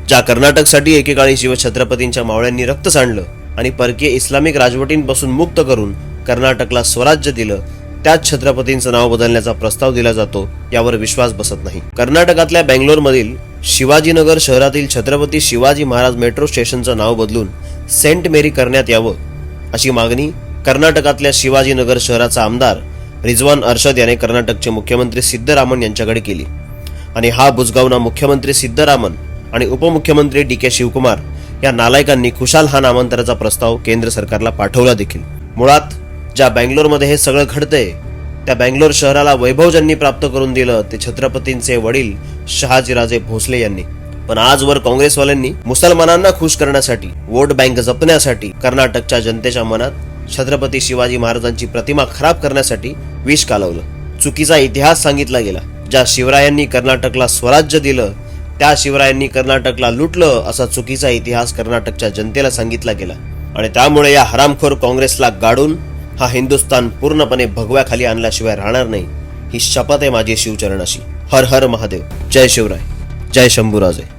ज्या कर्नाटकसाठी एकेकाळी शिवछत्रपतींच्या मावळ्यांनी रक्त सांडलं आणि परकीय इस्लामिक राजवटींपासून मुक्त करून कर्नाटकला स्वराज्य दिलं, त्याच छत्रपतींचं नाव बदलण्याचा प्रस्ताव दिला जातो, यावर विश्वास बसत नाही। कर्नाटकातल्या बेंगलोरमधील शिवाजीनगर शहरातील छत्रपती शिवाजी महाराज मेट्रो स्टेशनचं नाव बदलून सेंट मेरी करण्यात यावं, अशी मागणी कर्नाटकातल्या शिवाजीनगर शहराचा आमदार रिजवान अरशद याने कर्नाटकचे मुख्यमंत्री सिद्धरामन यांच्याकडे केली आणि हा बुजगावना मुख्यमंत्री सिद्धरामन आणि उपमुख्यमंत्री डी.के. शिवकुमार या नालायकांनी खुशाल हा नामांतराचा प्रस्ताव केंद्र सरकारला पाठवला देखील। मुळात ज्या बेंगलोरमध्ये हे सगळं घडतंय, त्या बेंगलोर शहराला वैभव ज्यांनी प्राप्त करून दिलं ते छत्रपतींचे वडील शहाजीराजे भोसले यांनी। पण आजवर काँग्रेसवाल्यांनी मुसलमानांना खुश करण्यासाठी, वोट बँक जपण्यासाठी कर्नाटकच्या जनतेच्या मनात छत्रपती शिवाजी महाराजांची प्रतिमा खराब करण्यासाठी विष कालवलं। चुकीचा इतिहास सांगितला गेला। ज्या शिवरायांनी कर्नाटकला स्वराज्य दिलं, त्या शिवरायांनी कर्नाटकला लुटलं, असा चुकीचा इतिहास कर्नाटकच्या जनतेला सांगितला गेला आणि त्यामुळे या हरामखोर काँग्रेसला गाडून हा हिंदुस्थान पूर्णपणे भगव्याखाली आणल्याशिवाय राहणार नाही, ही शपथ आहे माझी शिवचरणाशी। हर हर महादेव, जय शिवराय, जय शंभूराजे।